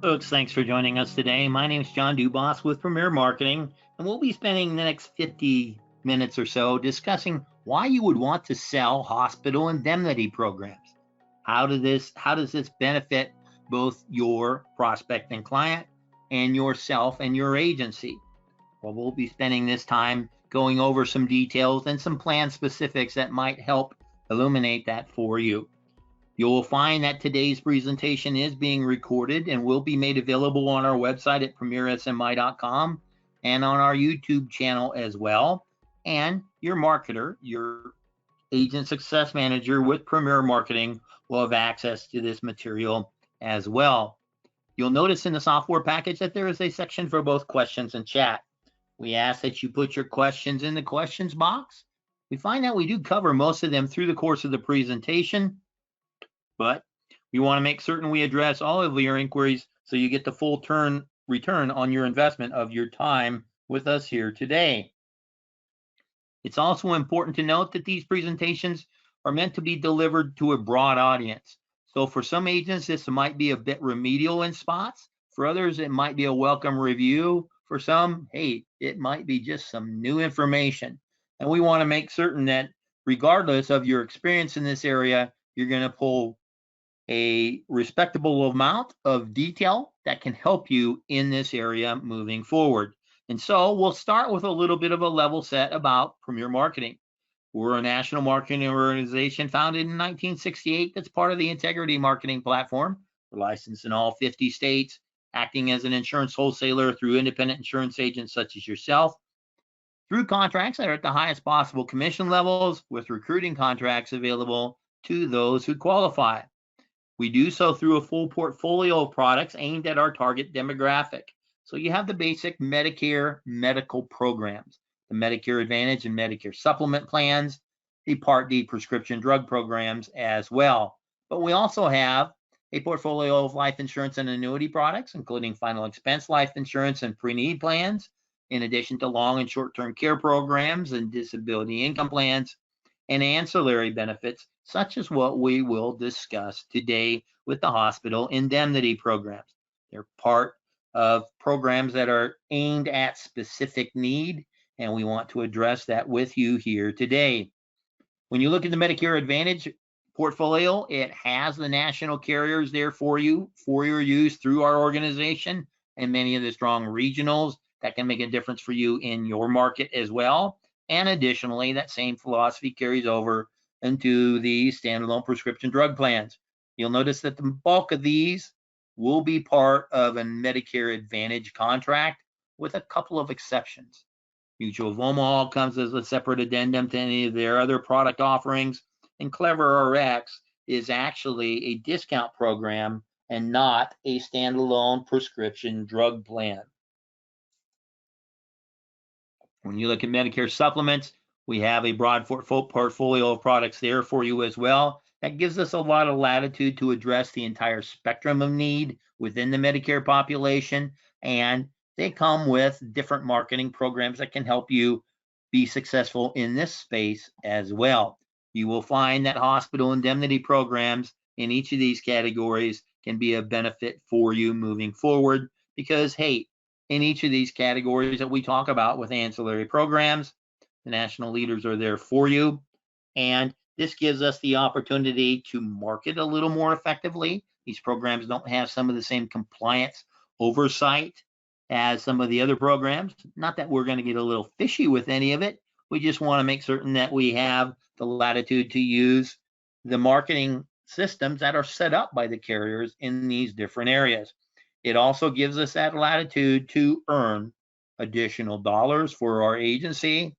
Folks, thanks for joining us today. My name is John Dubas with Premier Marketing, and we'll be spending the next 50 minutes or so discussing why you would want to sell hospital indemnity programs. How does this benefit both your prospect and client and yourself and your agency? Well, we'll be spending this time going over some details and some plan specifics that might help illuminate that for you. You will find that today's presentation is being recorded and will be made available on our website at premiersmi.com and on our YouTube channel as well. And your marketer, your agent success manager with Premier Marketing, will have access to this material as well. You'll notice in the software package that there is a section for both questions and chat. We ask that you put your questions in the questions box. We find that we do cover most of them through the course of the presentation, but we want to make certain we address all of your inquiries so you get the full return on your investment of your time with us here today. It's also important to note that these presentations are meant to be delivered to a broad audience. So for some agents, this might be a bit remedial in spots. For others, it might be a welcome review. For some, hey, it might be just some new information. And we want to make certain that regardless of your experience in this area, you're going to pull a respectable amount of detail that can help you in this area moving forward. And so we'll start with a little bit of a level set about Premier Marketing. We're a national marketing organization founded in 1968 that's part of the Integrity Marketing Platform. We're licensed in all 50 states, acting as an insurance wholesaler through independent insurance agents such as yourself, through contracts that are at the highest possible commission levels, with recruiting contracts available to those who qualify. We do so through a full portfolio of products aimed at our target demographic. So you have the basic Medicare medical programs, the Medicare Advantage and Medicare Supplement plans, the Part D prescription drug programs as well. But we also have a portfolio of life insurance and annuity products, including final expense life insurance and pre-need plans, in addition to long and short-term care programs and disability income plans, and ancillary benefits, such as what we will discuss today with the hospital indemnity programs. They're part of programs that are aimed at specific need, and we want to address that with you here today. When you look at the Medicare Advantage portfolio, it has the national carriers there for you for your use through our organization and many of the strong regionals that can make a difference for you in your market as well. And additionally, that same philosophy carries over into the standalone prescription drug plans. You'll notice that the bulk of these will be part of a Medicare Advantage contract with a couple of exceptions. Mutual of Omaha comes as a separate addendum to any of their other product offerings, and Clever RX is actually a discount program and not a standalone prescription drug plan. When you look at Medicare supplements, we have a broad portfolio of products there for you as well. That gives us a lot of latitude to address the entire spectrum of need within the Medicare population. And they come with different marketing programs that can help you be successful in this space as well. You will find that hospital indemnity programs in each of these categories can be a benefit for you moving forward because, hey, in each of these categories that we talk about with ancillary programs, the national leaders are there for you. And this gives us the opportunity to market a little more effectively. These programs don't have some of the same compliance oversight as some of the other programs. Not that we're going to get a little fishy with any of it. We just want to make certain that we have the latitude to use the marketing systems that are set up by the carriers in these different areas. It also gives us that latitude to earn additional dollars for our agency,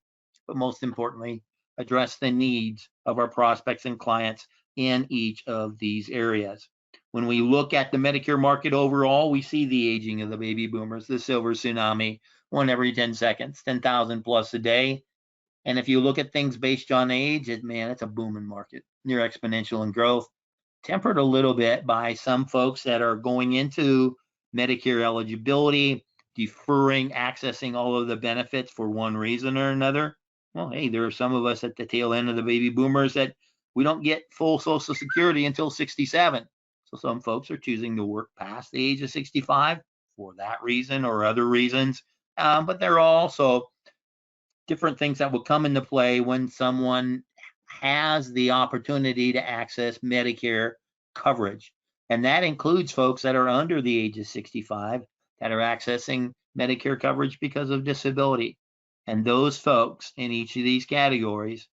but most importantly, address the needs of our prospects and clients in each of these areas. When we look at the Medicare market overall, we see the aging of the baby boomers, the silver tsunami, one every 10 seconds, 10,000 plus a day. And if you look at things based on age, it's a booming market, near exponential in growth, tempered a little bit by some folks that are going into Medicare eligibility, deferring accessing all of the benefits for one reason or another. Well, hey, there are some of us at the tail end of the baby boomers that we don't get full Social Security until 67. So some folks are choosing to work past the age of 65 for that reason or other reasons. But there are also different things that will come into play when someone has the opportunity to access Medicare coverage. And that includes folks that are under the age of 65 that are accessing Medicare coverage because of disability. And those folks in each of these categories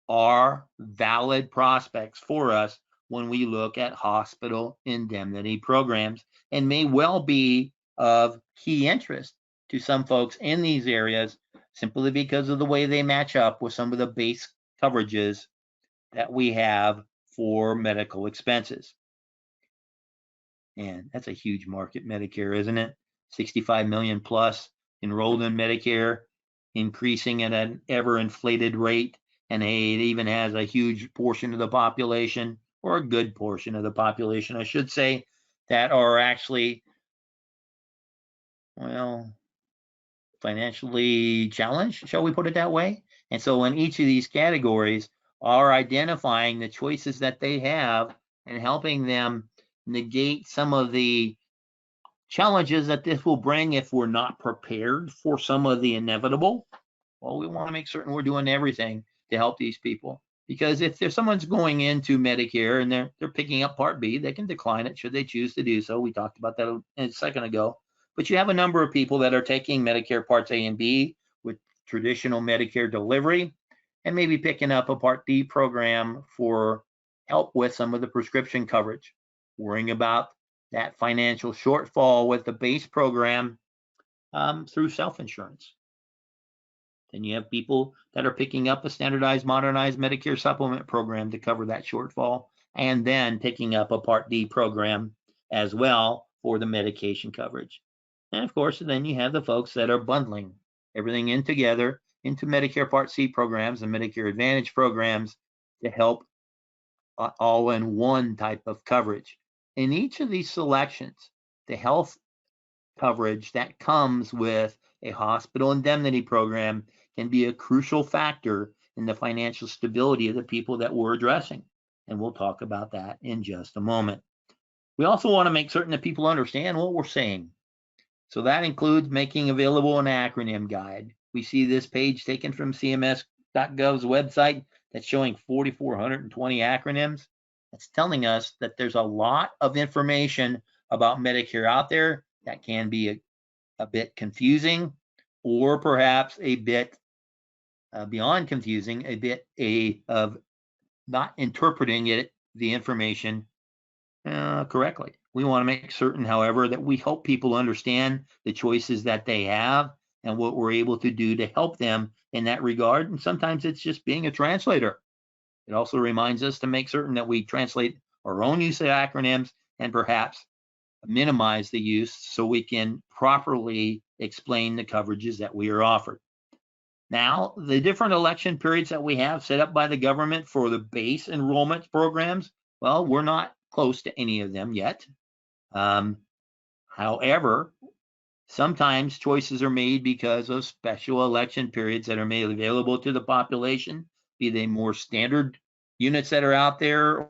are valid prospects for us when we look at hospital indemnity programs, and may well be of key interest to some folks in these areas simply because of the way they match up with some of the base coverages that we have for medical expenses. And that's a huge market, Medicare, isn't it? 65 million plus enrolled in Medicare, increasing at an ever inflated rate. And it even has a huge portion of the population, or a good portion of the population, I should say, that are actually, well, financially challenged, shall we put it that way? And so in each of these categories are identifying the choices that they have and helping them negate some of the challenges that this will bring if we're not prepared for some of the inevitable. Well, we want to make certain we're doing everything to help these people. Because if there's someone's going into Medicare and they're picking up Part B, they can decline it should they choose to do so. We talked about that a second ago. But you have a number of people that are taking Medicare Parts A and B with traditional Medicare delivery, and maybe picking up a Part D program for help with some of the prescription coverage, worrying about that financial shortfall with the base program through self-insurance. Then you have people that are picking up a standardized, modernized Medicare supplement program to cover that shortfall, and then picking up a Part D program as well for the medication coverage. And of course, then you have the folks that are bundling everything in together into Medicare Part C programs and Medicare Advantage programs to help all in one type of coverage. In each of these selections, the health coverage that comes with a hospital indemnity program can be a crucial factor in the financial stability of the people that we're addressing. And we'll talk about that in just a moment. We also want to make certain that people understand what we're saying. So that includes making available an acronym guide. We see this page taken from CMS.gov's website that's showing 4,420 acronyms. That's telling us that there's a lot of information about Medicare out there that can be a bit confusing, or perhaps a bit beyond confusing, a bit of not interpreting the information correctly. We want to make certain, however, that we help people understand the choices that they have and what we're able to do to help them in that regard. And sometimes it's just being a translator. It also reminds us to make certain that we translate our own use of acronyms and perhaps minimize the use so we can properly explain the coverages that we are offered. Now, the different election periods that we have set up by the government for the base enrollment programs, well, we're not close to any of them yet. However, sometimes choices are made because of special election periods that are made available to the population, be they more standard units that are out there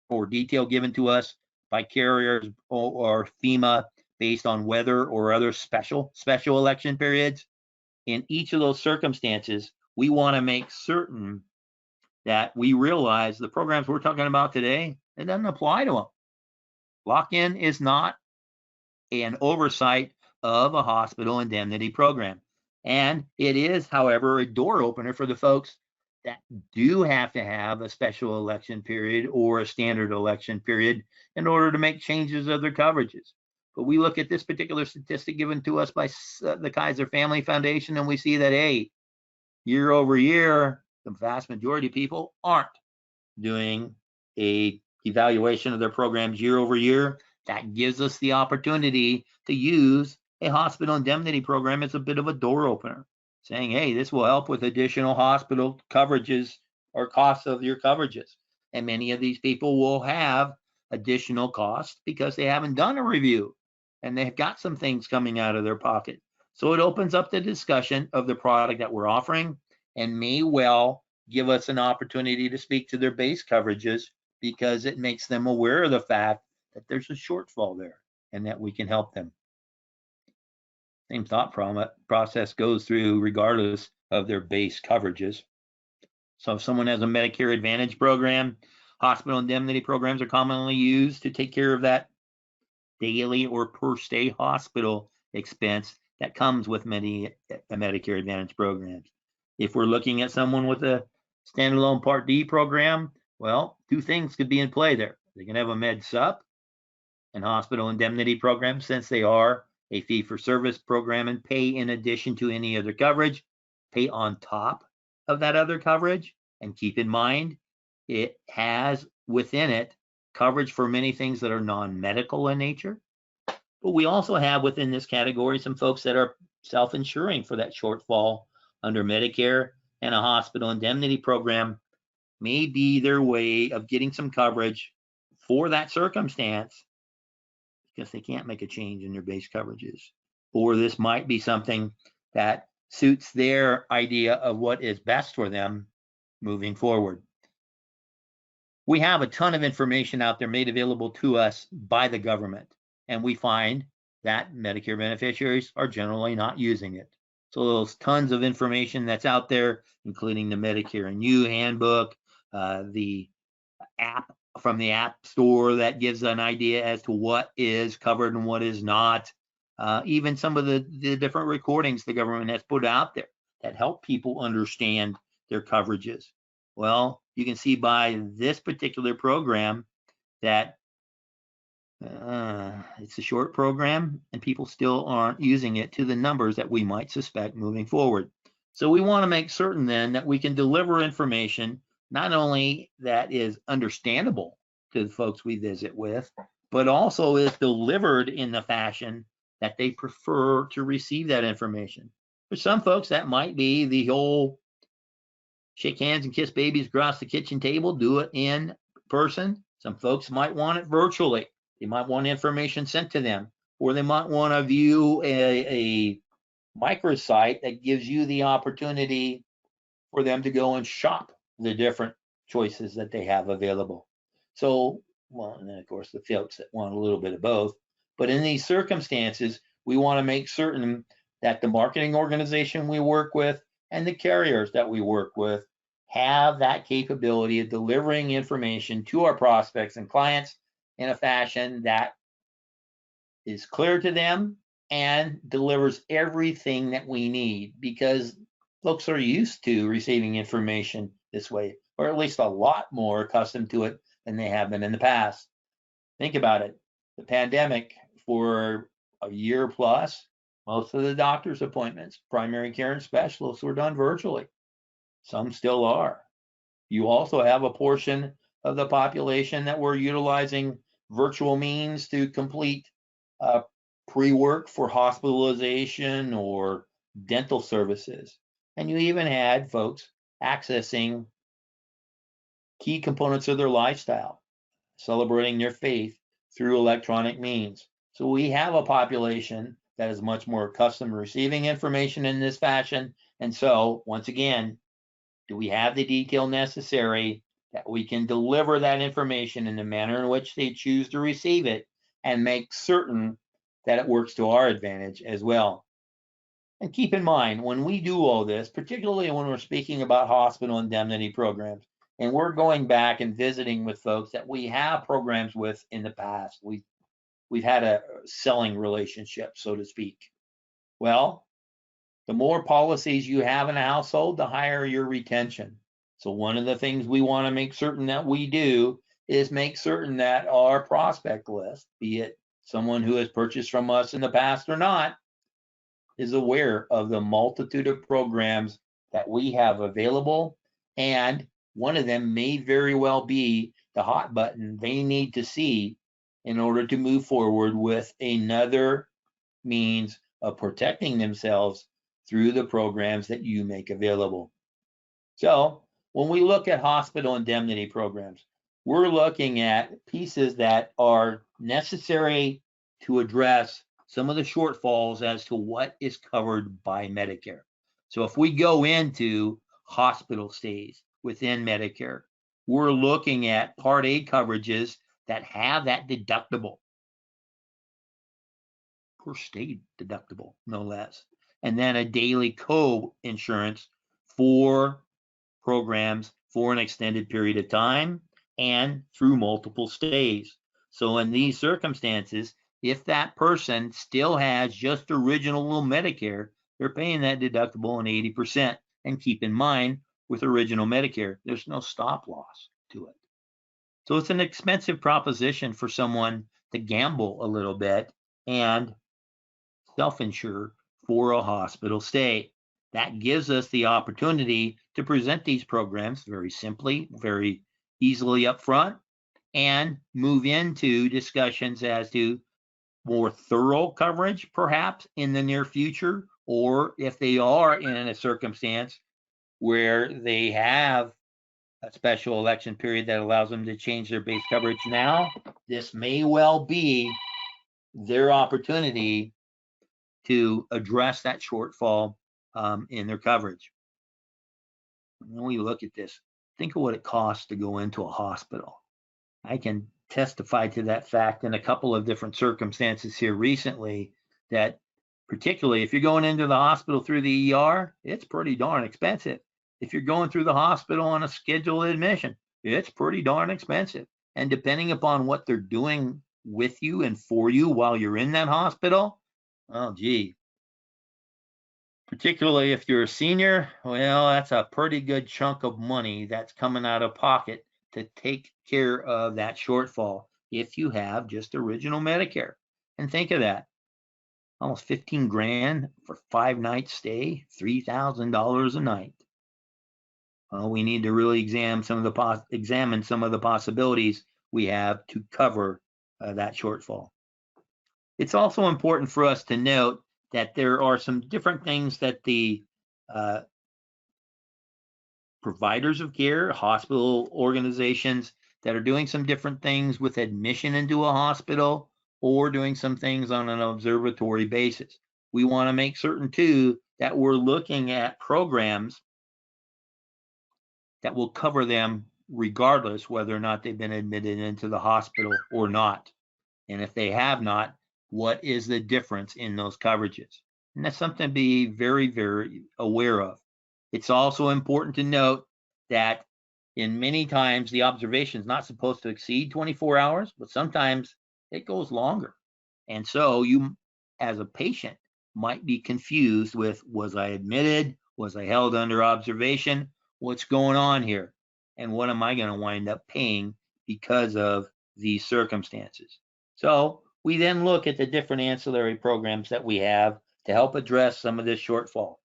or detail given to us by carriers or FEMA based on weather or other special election periods. In each of those circumstances, we want to make certain that we realize the programs we're talking about today, it doesn't apply to them. Lock-in is not an oversight of a hospital indemnity program. And it is, however, a door opener for the folks that do have to have a special election period or a standard election period in order to make changes of their coverages. But we look at this particular statistic given to us by the Kaiser Family Foundation, and we see that, hey, year over year, the vast majority of people aren't doing a evaluation of their programs year over year. That gives us the opportunity to use a hospital indemnity program as a bit of a door opener, saying, hey, this will help with additional hospital coverages or costs of your coverages. And many of these people will have additional costs because they haven't done a review and they've got some things coming out of their pocket. So it opens up the discussion of the product that we're offering and may well give us an opportunity to speak to their base coverages because it makes them aware of the fact that there's a shortfall there and that we can help them. Same thought process goes through regardless of their base coverages. So if someone has a Medicare Advantage program, hospital indemnity programs are commonly used to take care of that daily or per stay hospital expense that comes with many Medicare Advantage programs. If we're looking at someone with a standalone Part D program, well, two things could be in play there. They can have a Med Sup and hospital indemnity program, since they are a fee-for-service program, and pay in addition to any other coverage, pay on top of that other coverage. And keep in mind, it has within it coverage for many things that are non-medical in nature. But we also have within this category some folks that are self-insuring for that shortfall under Medicare, and a hospital indemnity program may be their way of getting some coverage for that circumstance because they can't make a change in their base coverages. Or this might be something that suits their idea of what is best for them moving forward. We have a ton of information out there made available to us by the government, and we find that Medicare beneficiaries are generally not using it. So there's tons of information that's out there, including the Medicare and You handbook, the app from the App Store that gives an idea as to what is covered and what is not. Even some of the different recordings the government has put out there that help people understand their coverages. Well, you can see by this particular program that it's a short program and people still aren't using it to the numbers that we might suspect moving forward. So we want to make certain then that we can deliver information not only that is understandable to the folks we visit with, but also is delivered in the fashion that they prefer to receive that information. For some folks, that might be the whole shake hands and kiss babies across the kitchen table, do it in person. Some folks might want it virtually. They might want information sent to them, or they might want to view a microsite that gives you the opportunity for them to go and shop the different choices that they have available. So, well, and then of course the folks that want a little bit of both. But in these circumstances, we want to make certain that the marketing organization we work with and the carriers that we work with have that capability of delivering information to our prospects and clients in a fashion that is clear to them and delivers everything that we need, because folks are used to receiving information this way, or at least a lot more accustomed to it than they have been in the past. Think about it. The pandemic, for a year plus, most of the doctor's appointments, primary care and specialists, were done virtually. Some still are. You also have a portion of the population that were utilizing virtual means to complete pre-work for hospitalization or dental services. And you even had folks accessing key components of their lifestyle, celebrating their faith through electronic means. So we have a population that is much more accustomed to receiving information in this fashion. And so, once again, do we have the detail necessary that we can deliver that information in the manner in which they choose to receive it and make certain that it works to our advantage as well? And keep in mind, when we do all this, particularly when we're speaking about hospital indemnity programs, and we're going back and visiting with folks that we have programs with in the past, we've had a selling relationship, so to speak. Well, the more policies you have in a household, the higher your retention. So one of the things we want to make certain that we do is make certain that our prospect list, be it someone who has purchased from us in the past or not, is aware of the multitude of programs that we have available. And one of them may very well be the hot button they need to see in order to move forward with another means of protecting themselves through the programs that you make available. So when we look at hospital indemnity programs, we're looking at pieces that are necessary to address some of the shortfalls as to what is covered by Medicare. So if we go into hospital stays within Medicare, we're looking at Part A coverages that have that deductible, per state deductible, no less, and then a daily co-insurance for programs for an extended period of time and through multiple stays. So in these circumstances, if that person still has just original Medicare, they're paying that deductible in 80%. And keep in mind, with original Medicare, there's no stop loss to it. So it's an expensive proposition for someone to gamble a little bit and self-insure for a hospital stay. That gives us the opportunity to present these programs very simply, very easily up front, and move into discussions as to more thorough coverage, perhaps in the near future, or if they are in a circumstance where they have a special election period that allows them to change their base coverage now, this may well be their opportunity to address that shortfall in their coverage. When we look at this, think of what it costs to go into a hospital. I can testify to that fact in a couple of different circumstances here recently, that particularly if you're going into the hospital through the ER, it's pretty darn expensive. If you're going through the hospital on a scheduled admission, it's pretty darn expensive. And depending upon what they're doing with you and for you while you're in that hospital, oh gee, particularly if you're a senior, well, that's a pretty good chunk of money that's coming out of pocket to take care of that shortfall if you have just original Medicare. And think of that, almost 15 grand for 5-night stay, $3,000 a night. Well, we need to really examine some of the possibilities we have to cover that shortfall. It's also important for us to note that there are some different things that the providers of care, hospital organizations that are doing some different things with admission into a hospital or doing some things on an observatory basis. We want to make certain too that we're looking at programs that will cover them regardless whether or not they've been admitted into the hospital or not. And if they have not, what is the difference in those coverages? And that's something to be very, very aware of. It's also important to note that in many times the observation is not supposed to exceed 24 hours, but sometimes it goes longer. And so you, as a patient, might be confused with, was I admitted? Was I held under observation? What's going on here? And what am I going to wind up paying because of these circumstances? So we then look at the different ancillary programs that we have to help address some of this shortfall.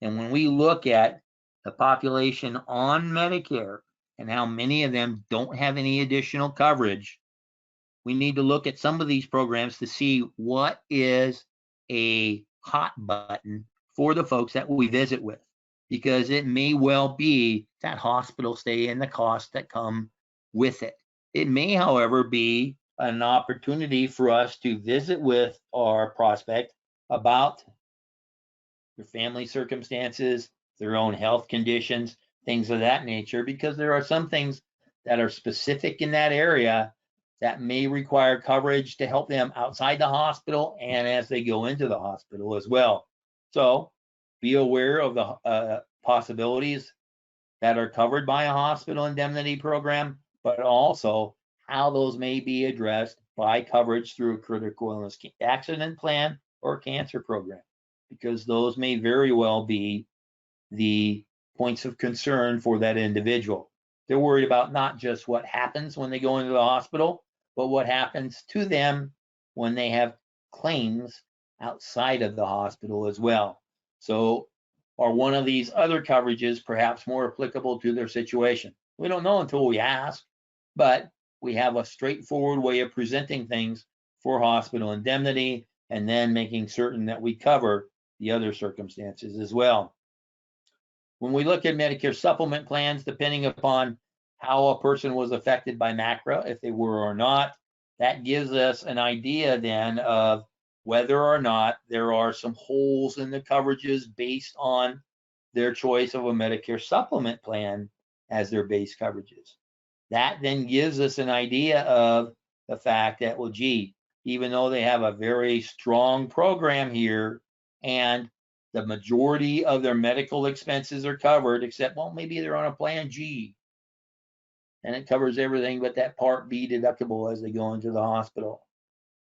And when we look at the population on Medicare and how many of them don't have any additional coverage, we need to look at some of these programs to see what is a hot button for the folks that we visit with, because it may well be that hospital stay and the costs that come with it. It may, however, be an opportunity for us to visit with our prospect about their family circumstances, their own health conditions, things of that nature, because there are some things that are specific in that area that may require coverage to help them outside the hospital and as they go into the hospital as well. So be aware of the possibilities that are covered by a hospital indemnity program, but also how those may be addressed by coverage through a critical illness accident plan or cancer program, because those may very well be the points of concern for that individual. They're worried about not just what happens when they go into the hospital, but what happens to them when they have claims outside of the hospital as well. So are one of these other coverages perhaps more applicable to their situation? We don't know until we ask, but we have a straightforward way of presenting things for hospital indemnity and then making certain that we cover the other circumstances as well. When we look at Medicare supplement plans, depending upon how a person was affected by MACRA, if they were or not, that gives us an idea then of whether or not there are some holes in the coverages based on their choice of a Medicare supplement plan as their base coverages. That then gives us an idea of the fact that, well, gee, even though they have a very strong program here and the majority of their medical expenses are covered, except, well, maybe they're on a plan G and it covers everything but that Part B deductible as they go into the hospital.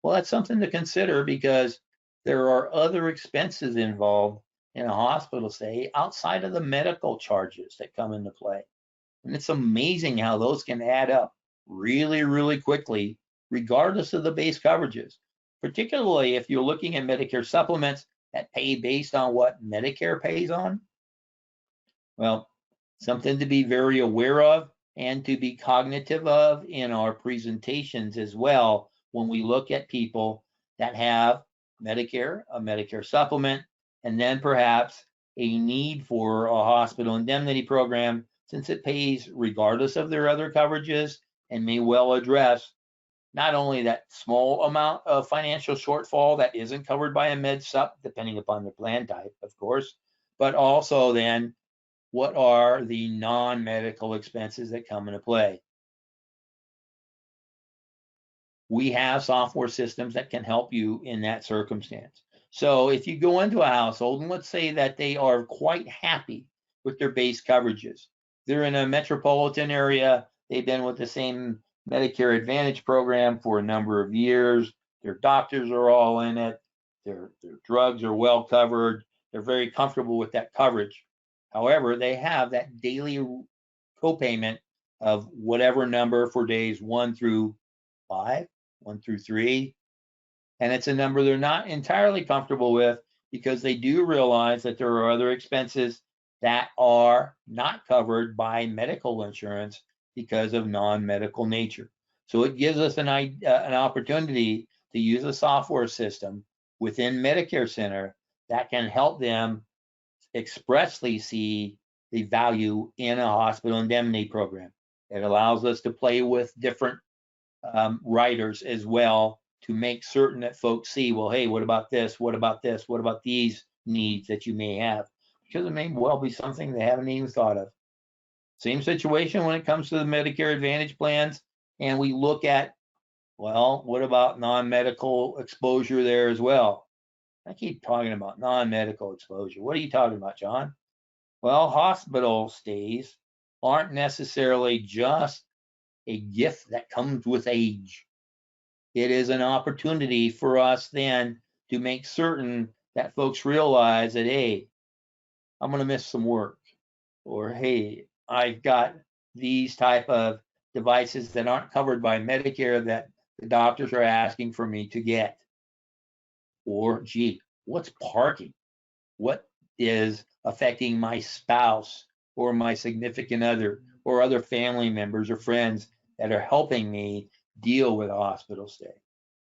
Well, that's something to consider because there are other expenses involved in a hospital stay outside of the medical charges that come into play. And it's amazing how those can add up really, really quickly, regardless of the base coverages, particularly if you're looking at Medicare supplements that pay based on what Medicare pays on. Well, something to be very aware of and to be cognitive of in our presentations as well when we look at people that have Medicare, a Medicare supplement, and then perhaps a need for a hospital indemnity program since it pays regardless of their other coverages and may well address not only that small amount of financial shortfall that isn't covered by a med sup, depending upon the plan type, of course, but also then what are the non-medical expenses that come into play. We have software systems that can help you in that circumstance. So if you go into a household and let's say that they are quite happy with their base coverages, they're in a metropolitan area, they've been with the same Medicare Advantage program for a number of years, their doctors are all in it, their drugs are well covered, they're very comfortable with that coverage. However, they have that daily copayment of whatever number for days 1 through 5, 1 through 3, and it's a number they're not entirely comfortable with because they do realize that there are other expenses that are not covered by medical insurance because of non-medical nature. So it gives us an opportunity to use a software system within Medicare Center that can help them expressly see the value in a hospital indemnity program. It allows us to play with different writers as well to make certain that folks see, well, hey, what about this? What about this? What about these needs that you may have? Because it may well be something they haven't even thought of. Same situation when it comes to the Medicare Advantage plans. And we look at, well, what about non-medical exposure there as well? I keep talking about non-medical exposure. What are you talking about, John? Well, hospital stays aren't necessarily just a gift that comes with age. It is an opportunity for us then to make certain that folks realize that, hey, I'm going to miss some work, or hey, I've got these type of devices that aren't covered by Medicare that the doctors are asking for me to get. Or, gee, what's parking? What is affecting my spouse or my significant other or other family members or friends that are helping me deal with a hospital stay?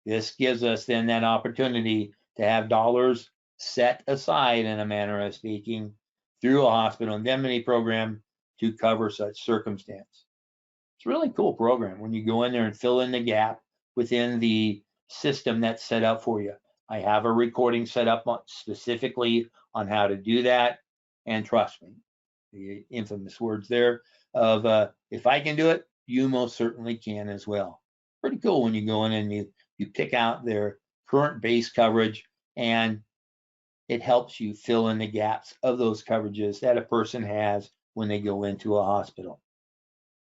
This gives us then that opportunity to have dollars set aside, in a manner of speaking, through a hospital indemnity program to cover such circumstance. It's a really cool program when you go in there and fill in the gap within the system that's set up for you. I have a recording set up specifically on how to do that. And trust me, the infamous words there of if I can do it, you most certainly can as well. Pretty cool when you go in and you pick out their current base coverage and it helps you fill in the gaps of those coverages that a person has when they go into a hospital.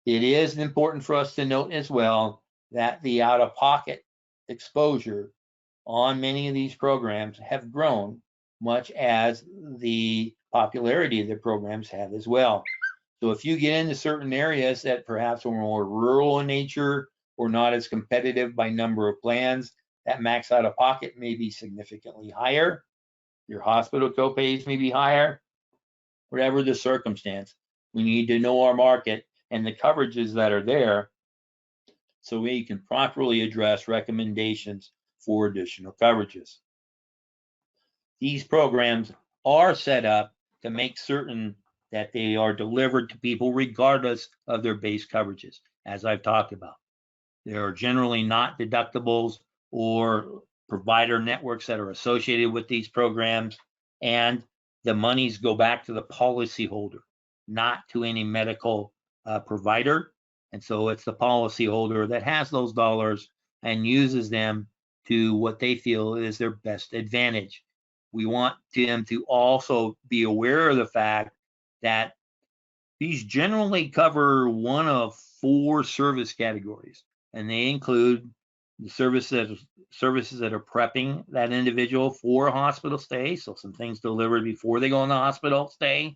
It is important for us to note as well that the out-of-pocket exposure on many of these programs have grown, much as the popularity of the programs have as well. So if you get into certain areas that perhaps are more rural in nature or not as competitive by number of plans, that max out-of-pocket may be significantly higher. Your hospital copays may be higher. Whatever the circumstance, we need to know our market and the coverages that are there so we can properly address recommendations for additional coverages. These programs are set up to make certain that they are delivered to people regardless of their base coverages, as I've talked about. There are generally not deductibles or provider networks that are associated with these programs, and the monies go back to the policyholder, not to any medical provider. And so it's the policyholder that has those dollars and uses them to what they feel is their best advantage. We want them to also be aware of the fact that these generally cover one of 4 service categories, and they include the services that are prepping that individual for a hospital stay. So some things delivered before they go in the hospital stay,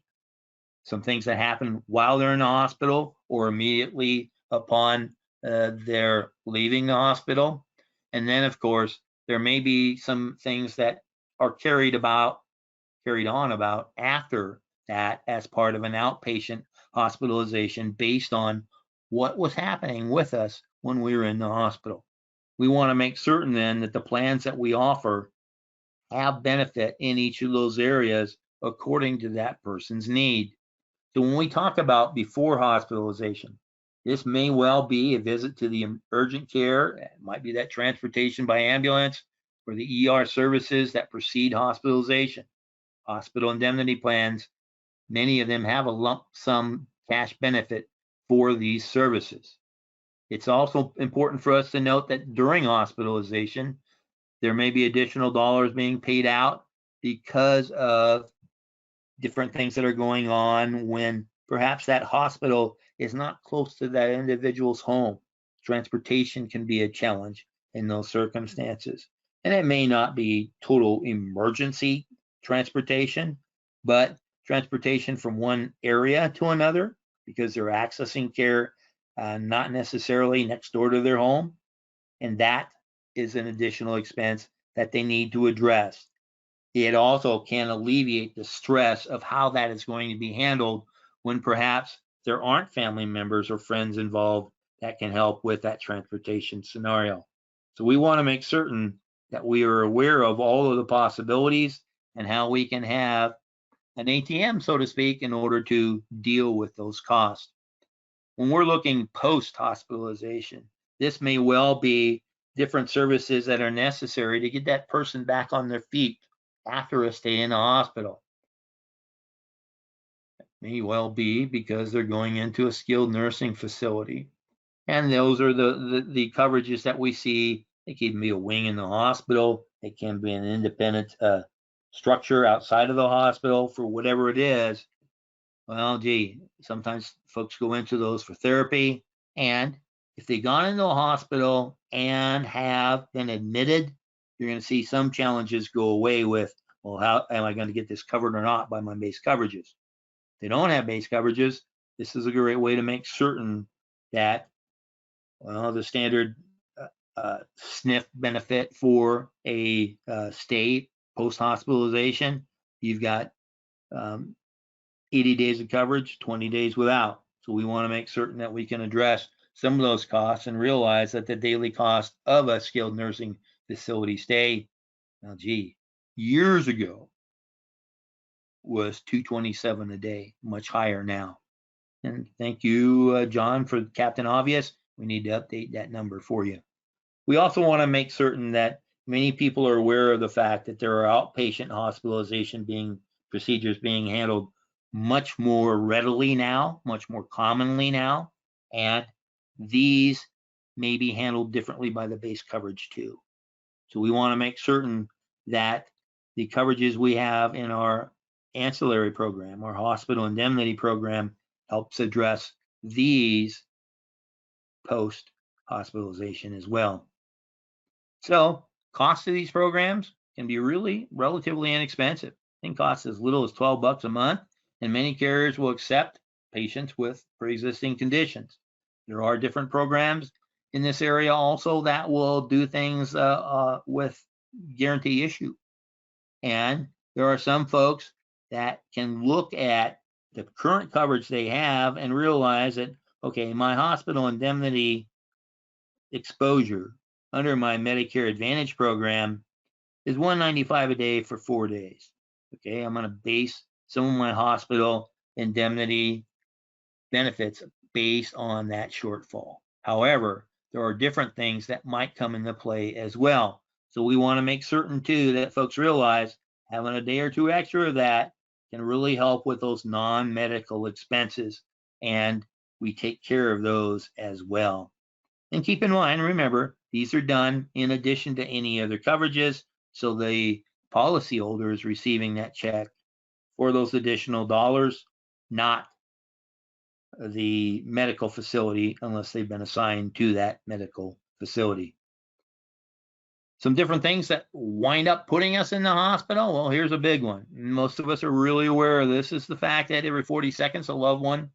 some things that happen while they're in the hospital or immediately upon their leaving the hospital. And then, of course, there may be some things that are carried on about after that as part of an outpatient hospitalization based on what was happening with us when we were in the hospital. We want to make certain then that the plans that we offer have benefit in each of those areas according to that person's need. So when we talk about before hospitalization, this may well be a visit to the urgent care. It might be that transportation by ambulance or the ER services that precede hospitalization. Hospital indemnity plans, many of them have a lump sum cash benefit for these services. It's also important for us to note that during hospitalization, there may be additional dollars being paid out because of different things that are going on when perhaps that hospital is not close to that individual's home. Transportation can be a challenge in those circumstances. And it may not be total emergency transportation, but transportation from one area to another because they're accessing care not necessarily next door to their home. And that is an additional expense that they need to address. It also can alleviate the stress of how that is going to be handled when perhaps there aren't family members or friends involved that can help with that transportation scenario. So we want to make certain that we are aware of all of the possibilities and how we can have an ATM, so to speak, in order to deal with those costs. When we're looking post-hospitalization, this may well be different services that are necessary to get that person back on their feet after a stay in the hospital. It may well be because they're going into a skilled nursing facility. And those are the coverages that we see. It can be a wing in the hospital. It can be an independent structure outside of the hospital for whatever it is. Well, gee, sometimes folks go into those for therapy. And if they've gone into a hospital and have been admitted, you're going to see some challenges go away with, well, how am I going to get this covered or not by my base coverages? If they don't have base coverages, this is a great way to make certain that, well, the standard SNF benefit for a stay post-hospitalization, you've got 80 days of coverage, 20 days without. So we want to make certain that we can address some of those costs and realize that the daily cost of a skilled nursing facility stay, now, gee, years ago was $227 a day, much higher now. And thank you, John, for Captain Obvious. We need to update that number for you. We also want to make certain that many people are aware of the fact that there are outpatient hospitalization procedures being handled much more readily now, much more commonly now, and these may be handled differently by the base coverage too. So we want to make certain that the coverages we have in our ancillary program, our hospital indemnity program, helps address these post hospitalization as well. So cost of these programs can be really relatively inexpensive. It can cost as little as $12 a month, and many carriers will accept patients with pre-existing conditions. There are different programs in this area also that will do things with guarantee issue. And there are some folks that can look at the current coverage they have and realize that, okay, my hospital indemnity exposure under my Medicare Advantage program is $195 a day for 4 days. Okay, I'm going to base some of my hospital indemnity benefits based on that shortfall. However, there are different things that might come into play as well. So we want to make certain too that folks realize having a day or two extra of that can really help with those non-medical expenses and we take care of those as well. And keep in mind, remember, these are done in addition to any other coverages, so the policyholder is receiving that check for those additional dollars, not the medical facility unless they've been assigned to that medical facility. Some different things that wind up putting us in the hospital. Well, here's a big one. Most of us are really aware of this, is the fact that every 40 seconds, a loved one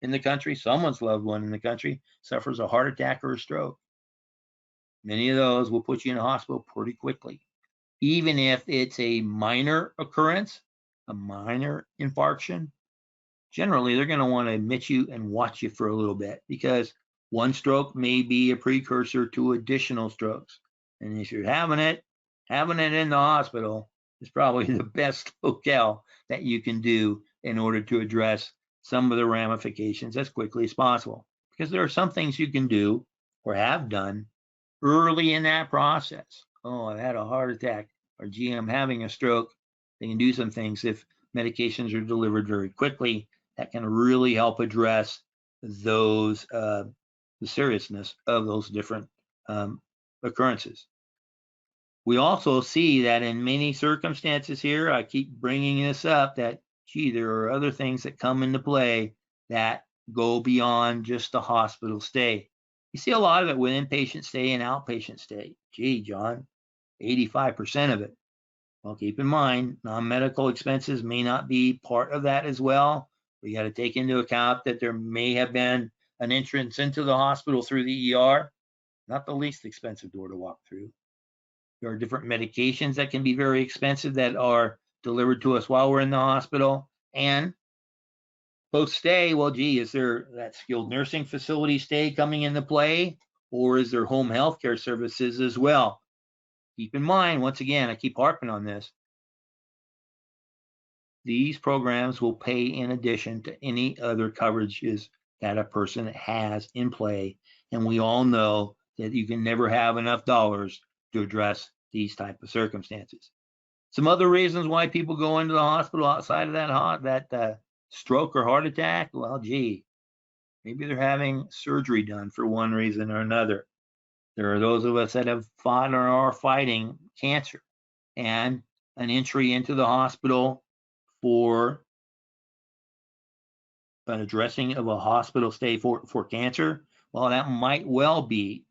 in the country, someone's loved one in the country, suffers a heart attack or a stroke. Many of those will put you in a hospital pretty quickly. Even if it's a minor occurrence, a minor infarction, generally they're going to want to admit you and watch you for a little bit, because one stroke may be a precursor to additional strokes. And if you're having it in the hospital is probably the best locale that you can do in order to address some of the ramifications as quickly as possible. Because there are some things you can do or have done early in that process. Oh, I've had a heart attack, or gee, I'm having a stroke. They can do some things if medications are delivered very quickly that can really help address those the seriousness of those different occurrences. We also see that in many circumstances here, I keep bringing this up, that gee, there are other things that come into play that go beyond just the hospital stay. You see a lot of it with inpatient stay and outpatient stay. Gee, John, 85% of it. Well, keep in mind, non-medical expenses may not be part of that as well. We got to take into account that there may have been an entrance into the hospital through the ER, not the least expensive door to walk through. There are different medications that can be very expensive that are delivered to us while we're in the hospital. And post-stay, well, gee, is there that skilled nursing facility stay coming into play, or is there home health care services as well? Keep in mind, once again, I keep harping on this, these programs will pay in addition to any other coverages that a person has in play. And we all know that you can never have enough dollars to address these type of circumstances. Some other reasons why people go into the hospital outside of that stroke or heart attack, well, gee, maybe they're having surgery done for one reason or another. There are those of us that have fought or are fighting cancer, and an entry into the hospital for an addressing of a hospital stay for cancer, well, that might well be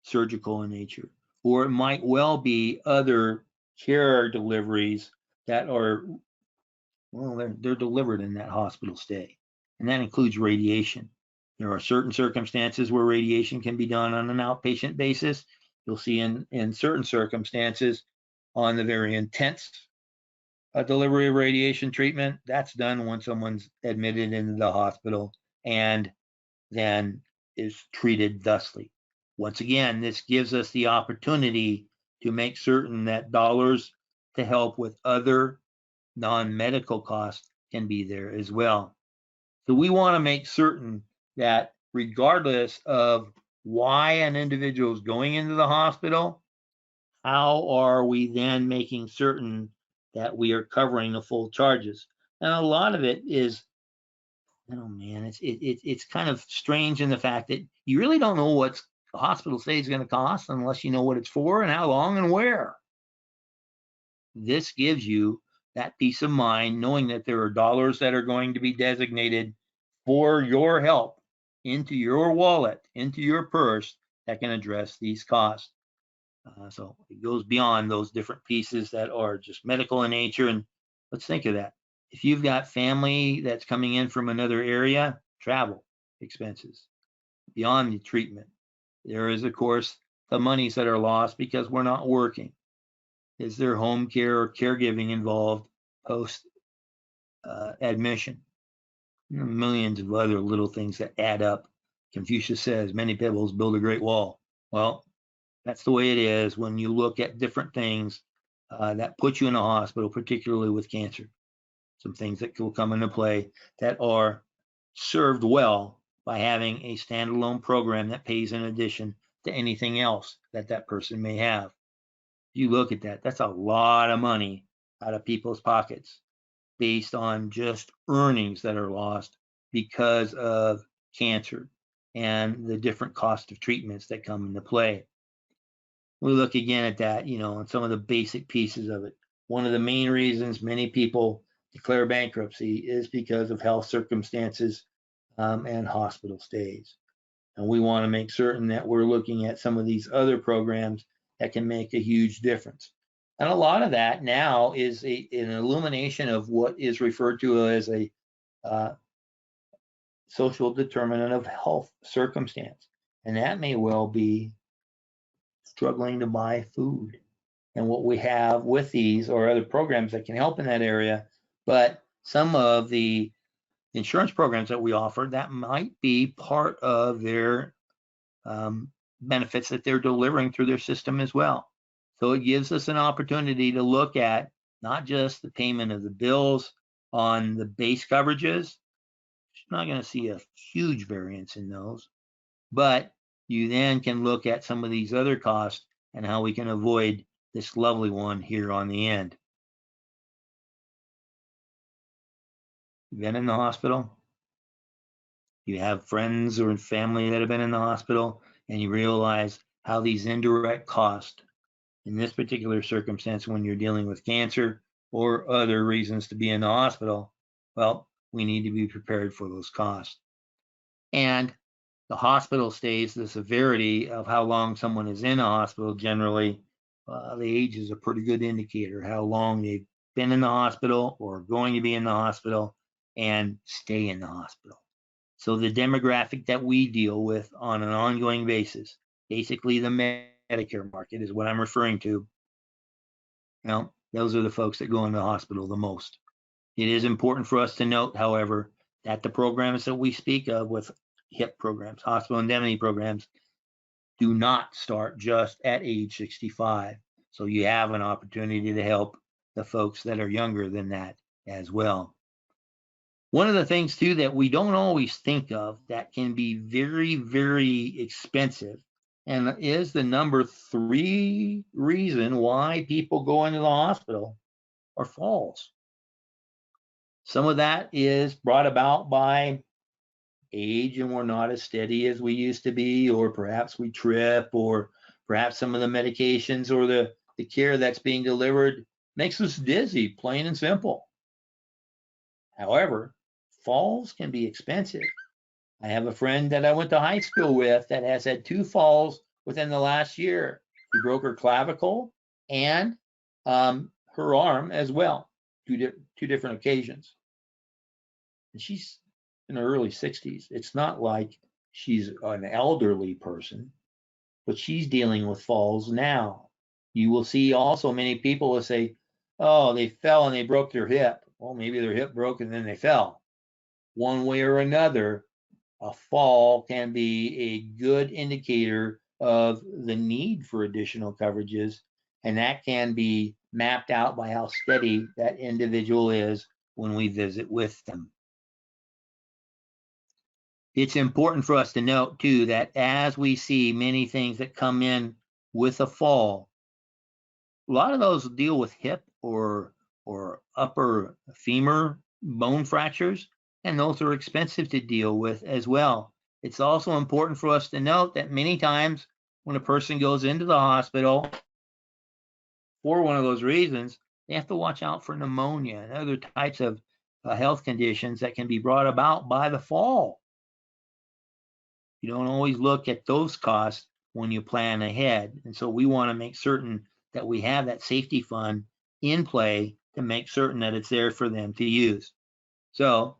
surgical in nature, or it might well be other care deliveries that are, well, they're delivered in that hospital stay. And that includes radiation. There are certain circumstances where radiation can be done on an outpatient basis. You'll see in certain circumstances on the very intense delivery of radiation treatment, that's done when someone's admitted into the hospital and then is treated thusly. Once again, this gives us the opportunity to make certain that dollars to help with other non-medical costs can be there as well. So we want to make certain that regardless of why an individual is going into the hospital, how are we then making certain that we are covering the full charges? And a lot of it is, oh man, it's kind of strange in the fact that you really don't know what the hospital stay is going to cost unless you know what it's for and how long and where. This gives you that peace of mind, knowing that there are dollars that are going to be designated for your help into your wallet, into your purse, that can address these costs. So it goes beyond those different pieces that are just medical in nature. And let's think of that. If you've got family that's coming in from another area, travel expenses beyond the treatment. There is, of course, the monies that are lost because we're not working. Is there home care or caregiving involved post admission? Millions of other little things that add up. Confucius says, many pebbles build a great wall. Well, that's the way it is when you look at different things that put you in a hospital, particularly with cancer. Some things that will come into play that are served well by having a standalone program that pays in addition to anything else that that person may have. You look at that, that's a lot of money out of people's pockets based on just earnings that are lost because of cancer and the different cost of treatments that come into play. We look again at that, and some of the basic pieces of it. One of the main reasons many people declare bankruptcy is because of health circumstances and hospital stays. And we want to make certain that we're looking at some of these other programs that can make a huge difference. And a lot of that now is an illumination of what is referred to as a social determinant of health circumstance. And that may well be struggling to buy food. And what we have with these or other programs that can help in that area, but some of the insurance programs that we offer, that might be part of their benefits that they're delivering through their system as well. So it gives us an opportunity to look at not just the payment of the bills on the base coverages. You're not going to see a huge variance in those, but you then can look at some of these other costs and how we can avoid this lovely one here on the end. You've been in the hospital? You have friends or family that have been in the hospital, and you realize how these indirect costs in this particular circumstance when you're dealing with cancer or other reasons to be in the hospital, well, we need to be prepared for those costs. And the hospital stays, the severity of how long someone is in a hospital, generally, the age is a pretty good indicator how long they've been in the hospital or going to be in the hospital and stay in the hospital. So the demographic that we deal with on an ongoing basis, basically the Medicare market is what I'm referring to. Now, those are the folks that go into the hospital the most. It is important for us to note, however, that the programs that we speak of with HIP programs, hospital indemnity programs, do not start just at age 65. So you have an opportunity to help the folks that are younger than that as well. One of the things too that we don't always think of that can be very, very expensive and is the number 3 reason why people go into the hospital are falls. Some of that is brought about by age and we're not as steady as we used to be, or perhaps we trip, or perhaps some of the medications or the care that's being delivered makes us dizzy, plain and simple. However, falls can be expensive. I have a friend that I went to high school with that has had 2 falls within the last year. She broke her clavicle and her arm as well, two different occasions. And she's in her early 60s. It's not like she's an elderly person, but she's dealing with falls now. You will see also many people will say, oh, they fell and they broke their hip. Well, maybe their hip broke and then they fell. One way or another, a fall can be a good indicator of the need for additional coverages, and that can be mapped out by how steady that individual is when we visit with them. It's important for us to note too that as we see many things that come in with a fall, a lot of those deal with hip or upper femur bone fractures, and those are expensive to deal with as well. It's also important for us to note that many times when a person goes into the hospital for one of those reasons, they have to watch out for pneumonia and other types of health conditions that can be brought about by the fall. You don't always look at those costs when you plan ahead. And so we want to make certain that we have that safety fund in play to make certain that it's there for them to use. So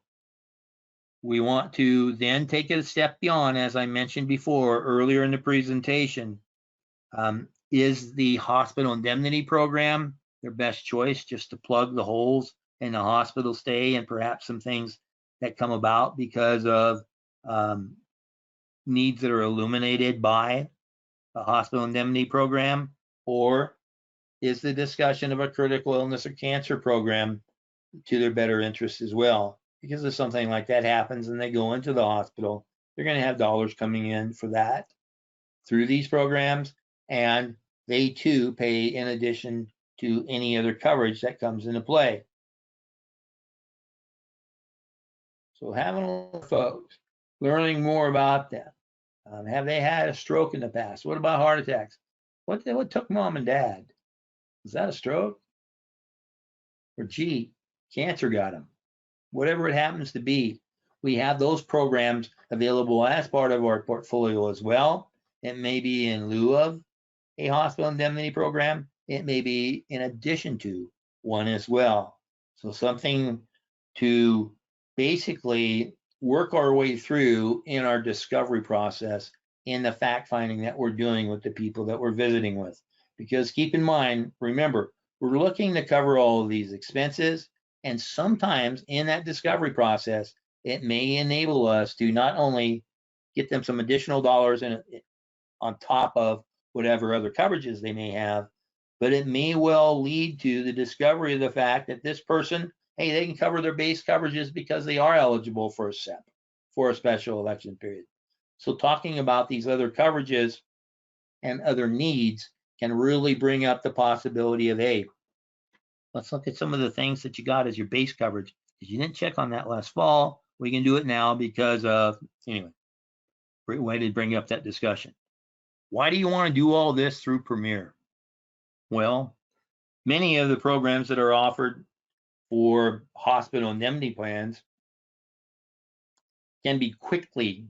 we want to then take it a step beyond, as I mentioned before earlier in the presentation. Is the hospital indemnity program their best choice, just to plug the holes in the hospital stay and perhaps some things that come about because of needs that are illuminated by the hospital indemnity program? Or is the discussion of a critical illness or cancer program to their better interest as well? Because if something like that happens and they go into the hospital, they're going to have dollars coming in for that through these programs, and they too pay in addition to any other coverage that comes into play. So having a lot of folks, learning more about them. Have they had a stroke in the past? What about heart attacks? What took mom and dad? Is that a stroke? Or gee, cancer got them. Whatever it happens to be, we have those programs available as part of our portfolio as well. It may be in lieu of a hospital indemnity program. It may be in addition to one as well. So something to basically work our way through in our discovery process in the fact finding that we're doing with the people that we're visiting with. Because keep in mind, remember, we're looking to cover all of these expenses. And sometimes in that discovery process, it may enable us to not only get them some additional dollars on top of whatever other coverages they may have, but it may well lead to the discovery of the fact that this person, hey, they can cover their base coverages because they are eligible for a SEP, for a special election period. So talking about these other coverages and other needs can really bring up the possibility of, hey, let's look at some of the things that you got as your base coverage. If you didn't check on that last fall, we can do it now because of, anyway, great way to bring up that discussion. Why do you want to do all this through Premier? Well, many of the programs that are offered for hospital indemnity plans can be quickly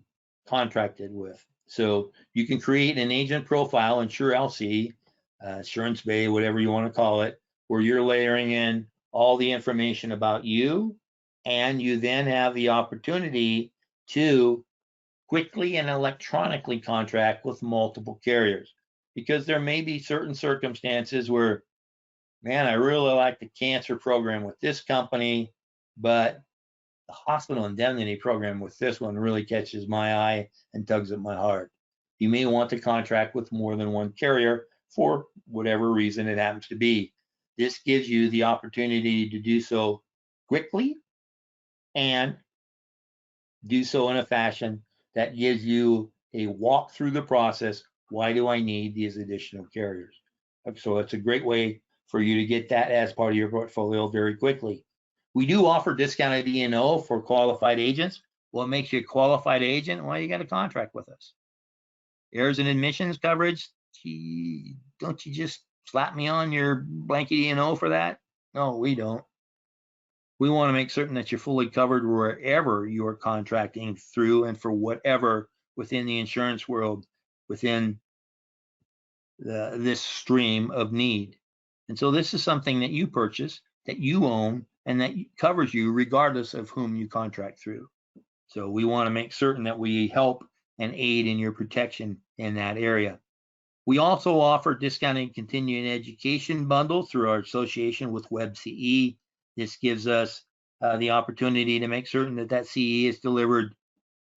contracted with. So you can create an agent profile, Insure LC, Assurance Bay, whatever you want to call it, where you're layering in all the information about you, and you then have the opportunity to quickly and electronically contract with multiple carriers. Because there may be certain circumstances where, man, I really like the cancer program with this company, but the hospital indemnity program with this one really catches my eye and tugs at my heart. You may want to contract with more than one carrier for whatever reason it happens to be. This gives you the opportunity to do so quickly and do so in a fashion that gives you a walk through the process. Why do I need these additional carriers? So it's a great way for you to get that as part of your portfolio very quickly. We do offer discounted E&O for qualified agents. What makes you a qualified agent? Well, you got a contract with us. Errors and admissions coverage, gee, don't you just slap me on your blanket E&O for that? No, we don't. We want to make certain that you're fully covered wherever you're contracting through and for whatever within the insurance world, within this stream of need. And so this is something that you purchase, that you own, and that covers you regardless of whom you contract through. So we want to make certain that we help and aid in your protection in that area. We also offer discounted continuing education bundle through our association with WebCE. This gives us the opportunity to make certain that that CE is delivered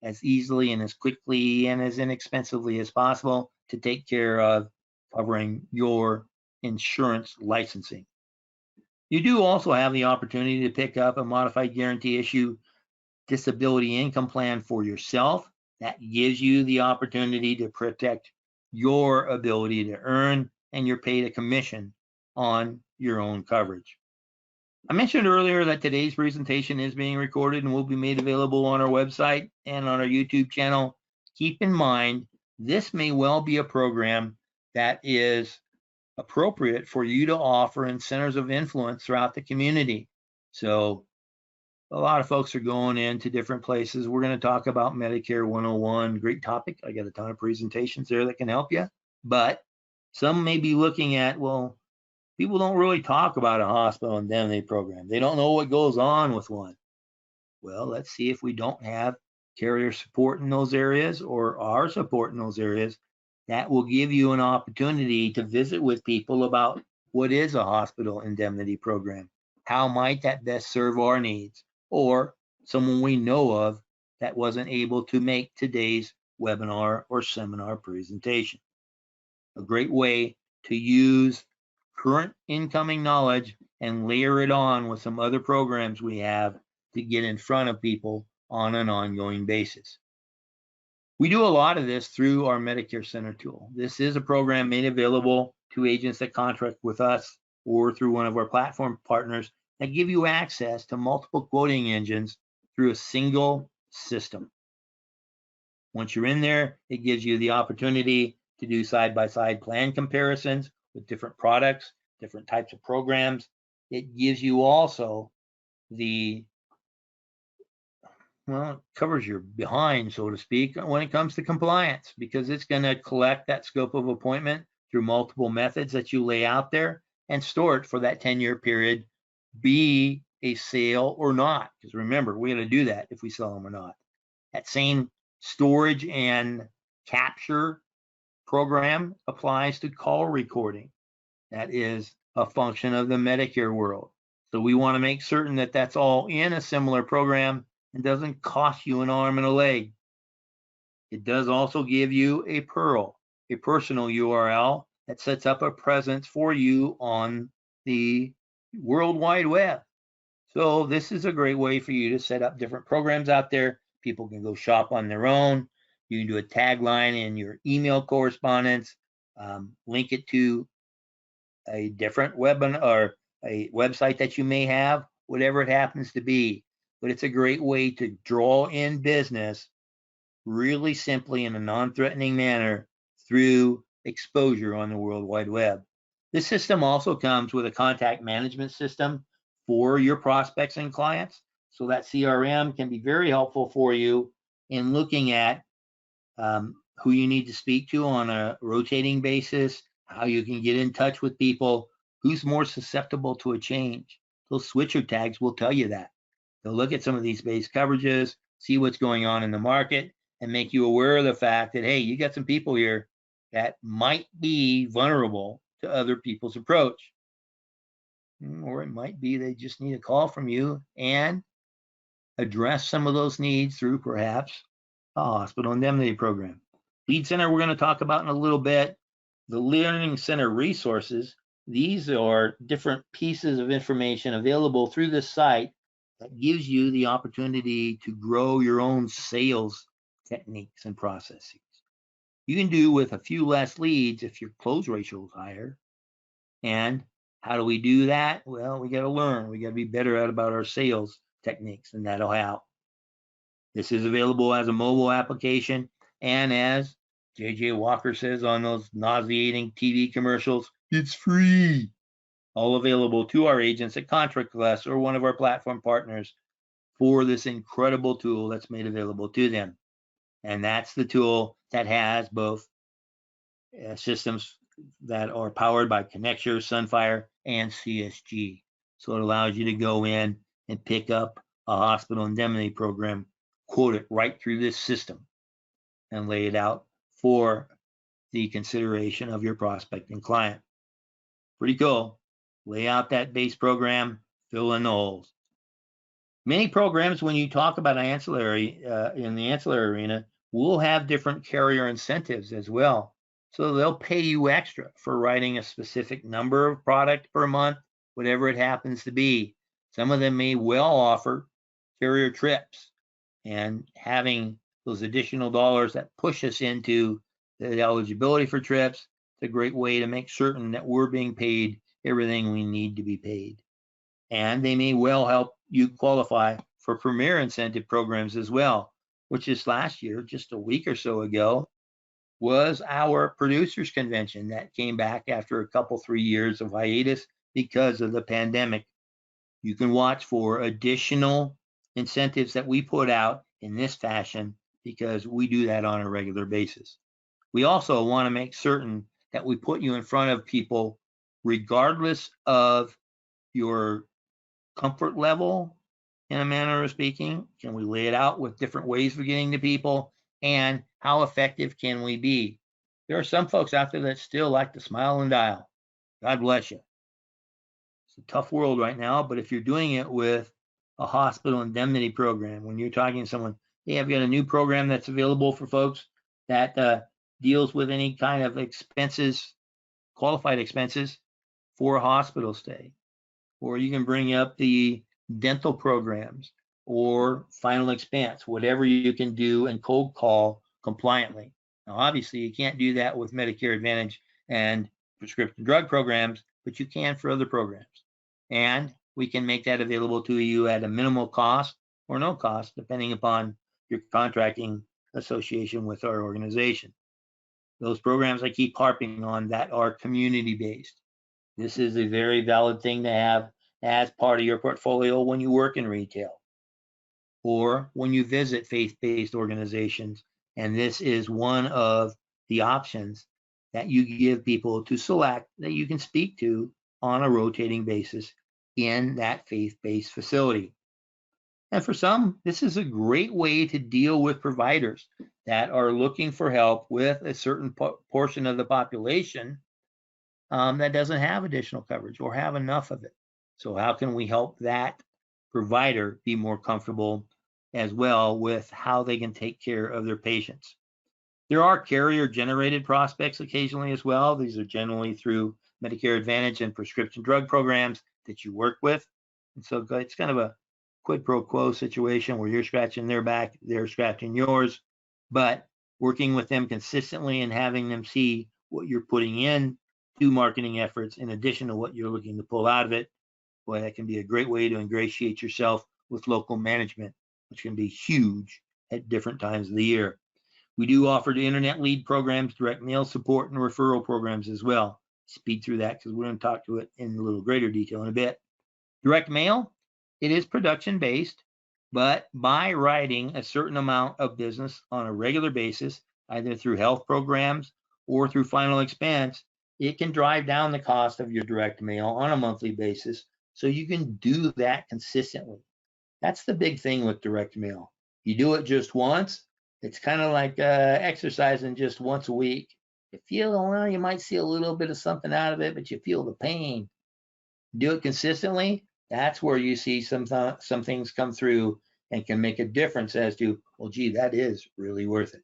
as easily and as quickly and as inexpensively as possible to take care of covering your insurance licensing. You do also have the opportunity to pick up a modified guarantee issue disability income plan for yourself. That gives you the opportunity to protect your ability to earn, and you're paid a commission on your own coverage. I mentioned earlier that today's presentation is being recorded and will be made available on our website and on our YouTube channel. Keep in mind, this may well be a program that is appropriate for you to offer in centers of influence throughout the community. So a lot of folks are going into different places. We're going to talk about Medicare 101, great topic. I got a ton of presentations there that can help you, but some may be looking at, well, people don't really talk about a hospital indemnity program. They don't know what goes on with one. Well, let's see if we don't have carrier support in those areas or our support in those areas. That will give you an opportunity to visit with people about what is a hospital indemnity program. How might that best serve our needs? Or someone we know of that wasn't able to make today's webinar or seminar presentation. A great way to use current incoming knowledge and layer it on with some other programs we have to get in front of people on an ongoing basis. We do a lot of this through our Medicare Center tool. This is a program made available to agents that contract with us or through one of our platform partners that give you access to multiple quoting engines through a single system. Once you're in there, it gives you the opportunity to do side-by-side plan comparisons with different products, different types of programs. It gives you also the, well, it covers your behind, so to speak, when it comes to compliance, because it's going to collect that scope of appointment through multiple methods that you lay out there and store it for that 10-year period, be a sale or not. Because remember, we're going to do that if we sell them or not. That same storage and capture program applies to call recording. That is a function of the Medicare world. So we want to make certain that that's all in a similar program and doesn't cost you an arm and a leg. It does also give you a PURL, a personal URL that sets up a presence for you on the World Wide Web. So this is a great way for you to set up different programs out there. People can go shop on their own. You can do a tagline in your email correspondence, link it to a different webinar or a website that you may have, whatever it happens to be. But it's a great way to draw in business really simply in a non-threatening manner through exposure on the World Wide Web. This system also comes with a contact management system for your prospects and clients. So that CRM can be very helpful for you in looking at who you need to speak to on a rotating basis, how you can get in touch with people, who's more susceptible to a change. Those switcher tags will tell you that. They'll look at some of these base coverages, see what's going on in the market, and make you aware of the fact that, hey, you got some people here that might be vulnerable to other people's approach. Or it might be they just need a call from you and address some of those needs through perhaps a hospital indemnity program. Lead Center, we're going to talk about in a little bit. The Learning Center resources, these are different pieces of information available through the site that gives you the opportunity to grow your own sales techniques and processes. You can do with a few less leads if your close ratio is higher. And how do we do that? Well, we got to learn. We got to be better at about our sales techniques, and that'll help. This is available as a mobile application, and as JJ Walker says on those nauseating TV commercials, it's free. All available to our agents at Contract Plus or one of our platform partners for this incredible tool that's made available to them. And that's the tool that has both systems that are powered by Connecture, Sunfire, and CSG. So it allows you to go in and pick up a hospital indemnity program, quote it right through this system, and lay it out for the consideration of your prospect and client. Pretty cool. Lay out that base program, fill in the holes. Many programs, when you talk about ancillary in the ancillary arena, will have different carrier incentives as well. So they'll pay you extra for writing a specific number of product per month, whatever it happens to be. Some of them may well offer carrier trips, and having those additional dollars that push us into the eligibility for trips, it's a great way to make certain that we're being paid everything we need to be paid. And they may well help you qualify for premier incentive programs as well, which is last year, just a week or so ago, was our producers convention that came back after a couple, 3 years of hiatus because of the pandemic. You can watch for additional incentives that we put out in this fashion because we do that on a regular basis. We also want to make certain that we put you in front of people regardless of your comfort level, in a manner of speaking. Can we lay it out with different ways for getting to people, and how effective can we be? There are some folks out there that still like to smile and dial. God bless you. It's a tough world right now, but if you're doing it with a hospital indemnity program, when you're talking to someone, hey, I've got a new program that's available for folks that deals with any kind of expenses, qualified expenses for a hospital stay. Or you can bring up the dental programs or final expense, whatever you can do and cold call compliantly. Now, obviously, you can't do that with Medicare Advantage and prescription drug programs, but you can for other programs. And we can make that available to you at a minimal cost or no cost, depending upon your contracting association with our organization. Those programs I keep harping on that are community-based. This is a very valid thing to have as part of your portfolio when you work in retail or when you visit faith-based organizations. And this is one of the options that you give people to select that you can speak to on a rotating basis in that faith-based facility. And for some, this is a great way to deal with providers that are looking for help with a certain portion of the population that doesn't have additional coverage or have enough of it. So how can we help that provider be more comfortable as well with how they can take care of their patients? There are carrier generated prospects occasionally as well. These are generally through Medicare Advantage and prescription drug programs that you work with. And so it's kind of a quid pro quo situation where you're scratching their back, they're scratching yours, but working with them consistently and having them see what you're putting in to marketing efforts in addition to what you're looking to pull out of it. Boy, that can be a great way to ingratiate yourself with local management, which can be huge at different times of the year. We do offer the internet lead programs, direct mail support, and referral programs as well. Speed through that because we're going to talk to it in a little greater detail in a bit. Direct mail, it is production based, but by writing a certain amount of business on a regular basis, either through health programs or through final expense, it can drive down the cost of your direct mail on a monthly basis. So you can do that consistently. That's the big thing with direct mail. You do it just once. It's kind of like exercising just once a week. You feel, well, you might see a little bit of something out of it, but you feel the pain. Do it consistently. That's where you see some things come through and can make a difference as to, well, gee, that is really worth it.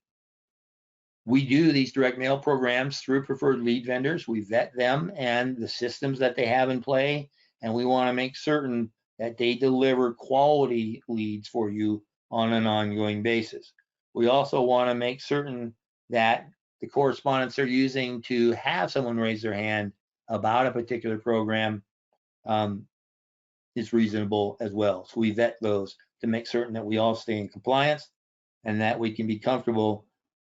We do these direct mail programs through preferred lead vendors. We vet them and the systems that they have in play, and we want to make certain that they deliver quality leads for you on an ongoing basis. We also want to make certain that the correspondence they're using to have someone raise their hand about a particular program is reasonable as well. So we vet those to make certain that we all stay in compliance and that we can be comfortable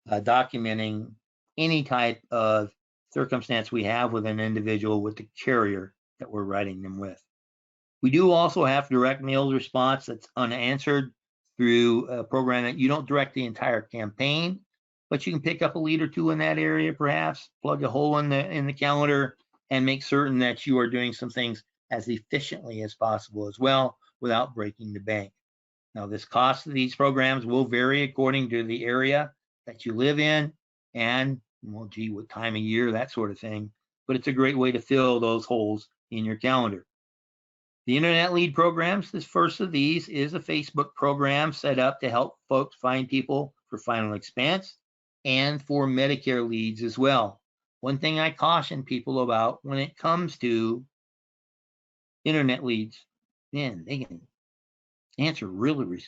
documenting any type of circumstance we have with an individual with the carrier that we're writing them with. We do also have direct mail response that's unanswered through a program that you don't direct the entire campaign, but you can pick up a lead or two in that area, perhaps plug a hole in the calendar and make certain that you are doing some things as efficiently as possible as well without breaking the bank. Now, this cost of these programs will vary according to the area that you live in and, well, gee, what time of year, that sort of thing. But it's a great way to fill those holes in your calendar. The internet lead programs, this first of these is a Facebook program set up to help folks find people for final expense and for Medicare leads as well. One thing I caution people about when it comes to internet leads, man, they can answer really,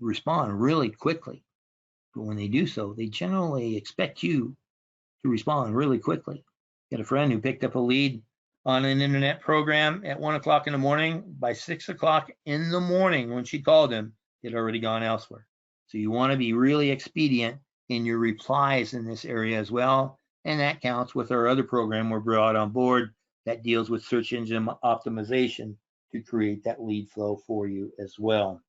respond really quickly. But when they do so, they generally expect you to respond really quickly. Got a friend who picked up a lead on an internet program at 1 o'clock in the morning. By 6 o'clock in the morning, when she called him, it had already gone elsewhere. So you want to be really expedient in your replies in this area as well. And that counts with our other program we brought on board that deals with search engine optimization to create that lead flow for you as well.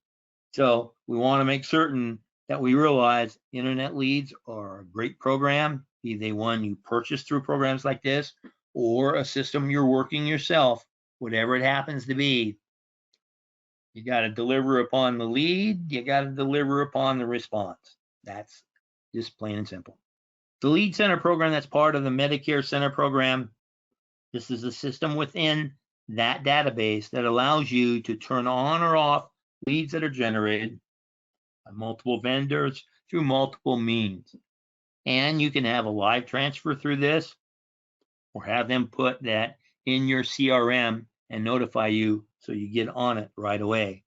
So we want to make certain that we realize internet leads are a great program, be they one you purchase through programs like this or a system you're working yourself, whatever it happens to be. You got to deliver upon the lead, you got to deliver upon the response. That's just plain and simple. The Lead Center program, that's part of the Medicare Center program. This is a system within that database that allows you to turn on or off leads that are generated by multiple vendors through multiple means. And you can have a live transfer through this or have them put that in your CRM and notify you so you get on it right away.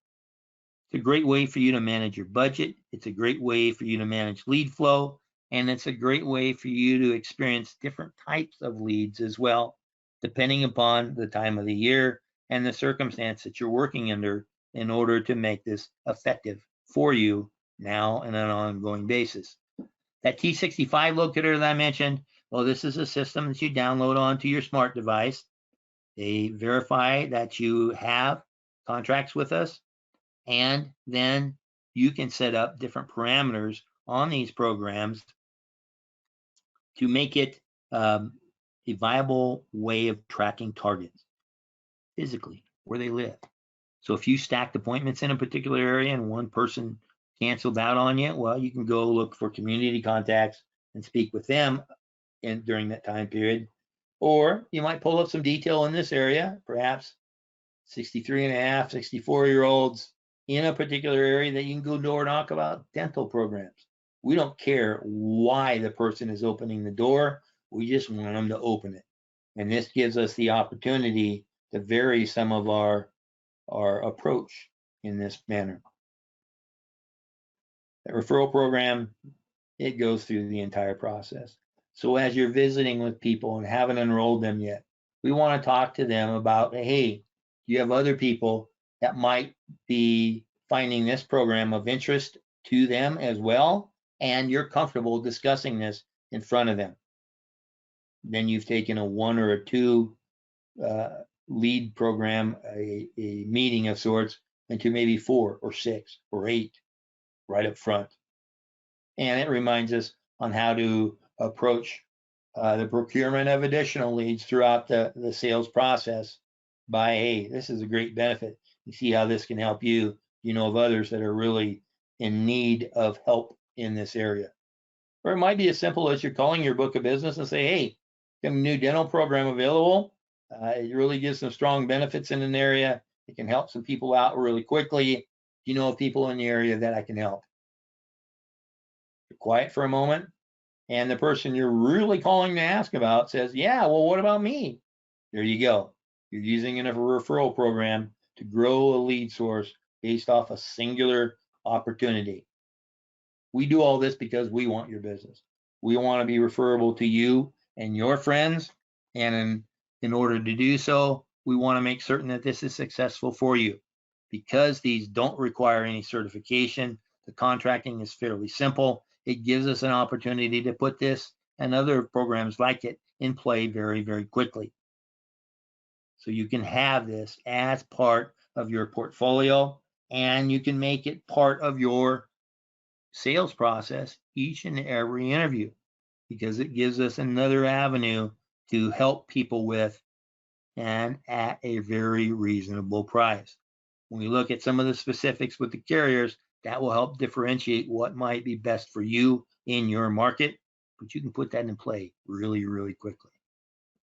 It's a great way for you to manage your budget. It's a great way for you to manage lead flow. And it's a great way for you to experience different types of leads as well, depending upon the time of the year and the circumstance that you're working under in order to make this effective for you now and on an ongoing basis. That T65 locator that I mentioned, well, this is a system that you download onto your smart device. They verify that you have contracts with us, and then you can set up different parameters on these programs to make it a viable way of tracking targets physically where they live. So if you stacked appointments in a particular area and one person canceled out on you, well, you can go look for community contacts and speak with them during that time period. Or you might pull up some detail in this area, perhaps 63 and a half, 64-year-olds in a particular area that you can go door knock about dental programs. We don't care why the person is opening the door. We just want them to open it. And this gives us the opportunity to vary some of our approach in this manner. The referral program, it goes through the entire process. So as you're visiting with people and haven't enrolled them yet, we want to talk to them about, hey, you have other people that might be finding this program of interest to them as well, and you're comfortable discussing this in front of them. Then you've taken a 1 or a 2 lead program, a meeting of sorts, into maybe 4 or 6 or 8 right up front. And it reminds us on how to approach the procurement of additional leads throughout the sales process by, hey, this is a great benefit. You see how this can help you. You know of others that are really in need of help in this area. Or it might be as simple as you're calling your book of business and say, hey, got a new dental program available. It really gives some strong benefits in an area. It can help some people out really quickly. You know of people in the area that I can help. You're quiet for a moment, and the person you're really calling to ask about says, yeah, well, what about me? There you go. You're using a referral program to grow a lead source based off a singular opportunity. We do all this because we want your business. We want to be referable to you and your friends. And in order to do so, we want to make certain that this is successful for you. Because these don't require any certification, the contracting is fairly simple. It gives us an opportunity to put this and other programs like it in play very, very quickly. So you can have this as part of your portfolio, and you can make it part of your sales process each and every interview, because it gives us another avenue to help people with, and at a very reasonable price. When we look at some of the specifics with the carriers, that will help differentiate what might be best for you in your market, but you can put that in play really, really quickly.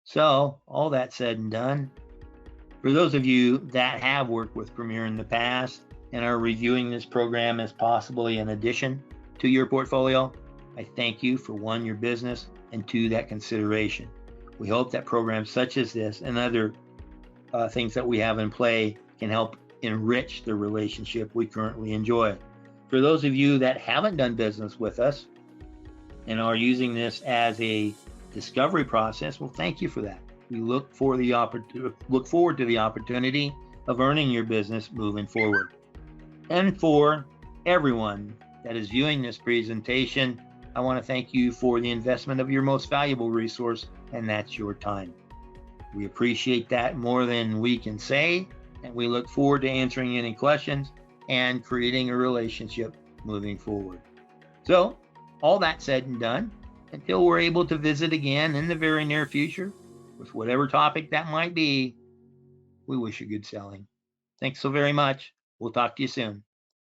So all that said and done, for those of you that have worked with Premier in the past and are reviewing this program as possibly an addition to your portfolio, I thank you for 1, your business, and 2, that consideration. We hope that programs such as this and other things that we have in play can help enrich the relationship we currently enjoy. For those of you that haven't done business with us and are using this as a discovery process, well, thank you for that. We look forward to the opportunity of earning your business moving forward. And for everyone that is viewing this presentation, I want to thank you for the investment of your most valuable resource, and that's your time. We appreciate that more than we can say, and we look forward to answering any questions and creating a relationship moving forward. So, all that said and done, until we're able to visit again in the very near future, with whatever topic that might be, we wish you good selling. Thanks so very much. We'll talk to you soon.